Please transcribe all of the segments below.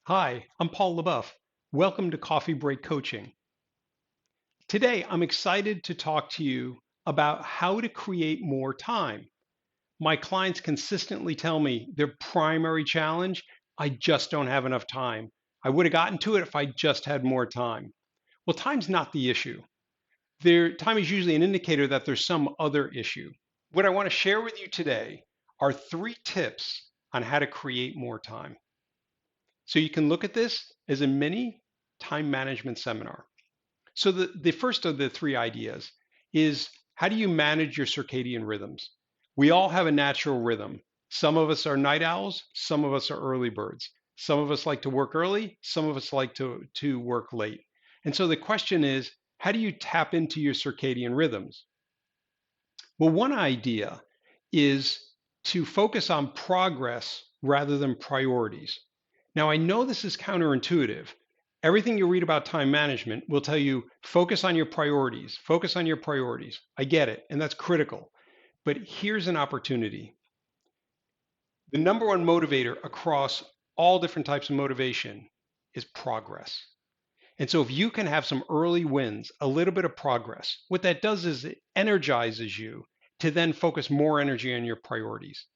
Hi, I'm Paul Leboffe. Welcome to Coffee Break Coaching. Today, I'm excited to talk to you about how to create more time. My clients consistently tell me their primary challenge, I just don't have enough time. I would have gotten to it if I just had more time. Well, time's not the issue. Time is usually an indicator that there's some other issue. What I want to share with you today are 3 tips on how to create more time. So you can look at this as a mini time management seminar. So the first of the 3 ideas is, how do you manage your circadian rhythms? We all have a natural rhythm. Some of us are night owls, some of us are early birds. Some of us like to work early, some of us like to work late. And so the question is, how do you tap into your circadian rhythms? Well, one idea is to focus on progress rather than priorities. Now, I know this is counterintuitive. Everything you read about time management will tell you focus on your priorities, focus on your priorities. I get it, and that's critical. But here's an opportunity. The number one motivator across all different types of motivation is progress. And so if you can have some early wins, a little bit of progress, what that does is it energizes you to then focus more energy on your priorities.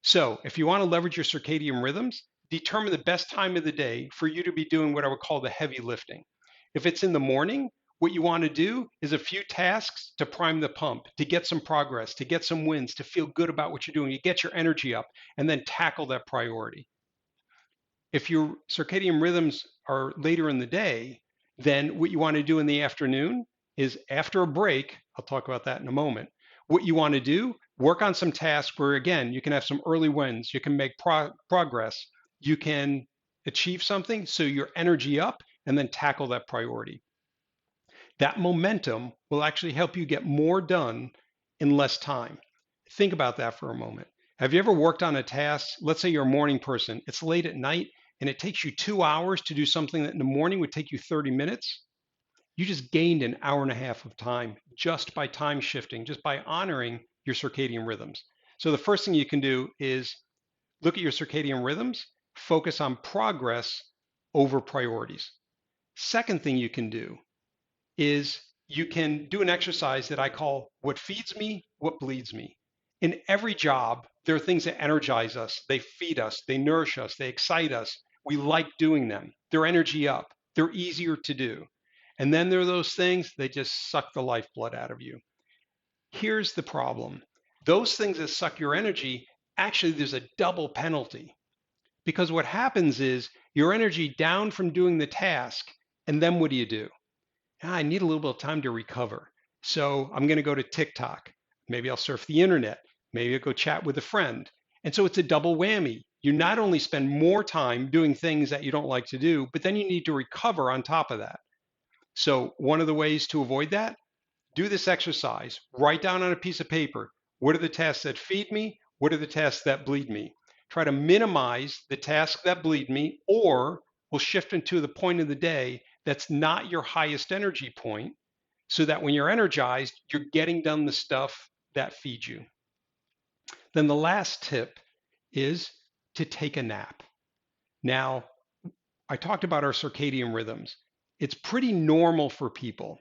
So if you want to leverage your circadian rhythms, determine the best time of the day for you to be doing what I would call the heavy lifting. If it's in the morning, what you want to do is a few tasks to prime the pump, to get some progress, to get some wins, to feel good about what you're doing, to get your energy up, and then tackle that priority. If your circadian rhythms are later in the day, then what you want to do in the afternoon is, after a break, I'll talk about that in a moment. What you want to do, work on some tasks where, again, you can have some early wins, you can make progress, you can achieve something, so your energy up, and then tackle that priority. That momentum will actually help you get more done in less time. Think about that for a moment. Have you ever worked on a task? Let's say you're a morning person, it's late at night, and it takes you 2 hours to do something that in the morning would take you 30 minutes. You just gained an hour and a half of time just by time shifting, just by honoring your circadian rhythms. So the first thing you can do is look at your circadian rhythms, focus on progress over priorities. Second thing you can do is you can do an exercise that I call what feeds me, what bleeds me. In every job, there are things that energize us, they feed us, they nourish us, they excite us. We like doing them. They're energy up, they're easier to do. And then there are those things, they just suck the lifeblood out of you. Here's the problem: those things that suck your energy, actually, there's a double penalty. Because what happens is your energy down from doing the task, and then what do? I need a little bit of time to recover. So I'm going to go to TikTok. Maybe I'll surf the internet. Maybe I'll go chat with a friend. And so it's a double whammy. You not only spend more time doing things that you don't like to do, but then you need to recover on top of that. So one of the ways to avoid that, do this exercise. Write down on a piece of paper, what are the tasks that feed me? What are the tasks that bleed me? Try to minimize the tasks that bleed me, or we'll shift into the point of the day that's not your highest energy point, so that when you're energized, you're getting done the stuff that feeds you. Then the last tip is to take a nap. Now, I talked about our circadian rhythms. It's pretty normal for people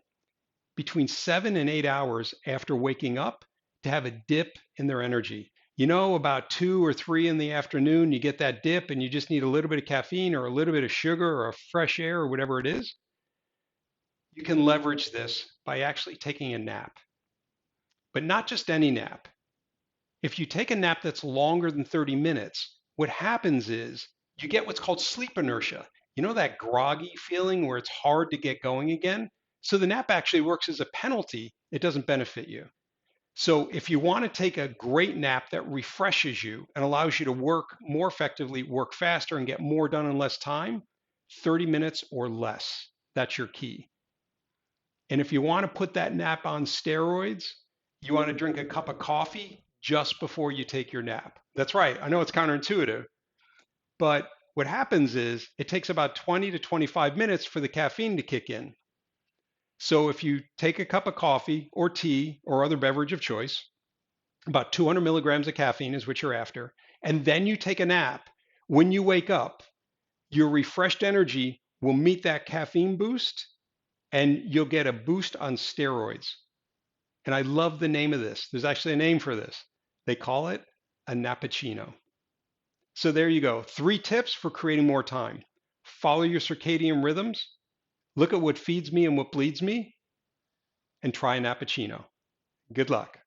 between 7 and 8 hours after waking up to have a dip in their energy. About 2 or 3 in the afternoon, you get that dip and you just need a little bit of caffeine or a little bit of sugar or fresh air or whatever it is. You can leverage this by actually taking a nap, but not just any nap. If you take a nap that's longer than 30 minutes, what happens is you get what's called sleep inertia. That groggy feeling where it's hard to get going again? So the nap actually works as a penalty. It doesn't benefit you. So if you want to take a great nap that refreshes you and allows you to work more effectively, work faster, and get more done in less time, 30 minutes or less. That's your key. And if you want to put that nap on steroids, you want to drink a cup of coffee just before you take your nap. That's right. I know it's counterintuitive, but what happens is it takes about 20 to 25 minutes for the caffeine to kick in. So if you take a cup of coffee or tea or other beverage of choice, about 200 milligrams of caffeine is what you're after, and then you take a nap, when you wake up, Your refreshed energy will meet that caffeine boost and you'll get a boost on steroids. And I love the name of this. There's actually a name for this. They call it a nappuccino. So there you go. 3 tips for creating more time. Follow your circadian rhythms. Look at what feeds me and what bleeds me, and try a nappuccino. Good luck.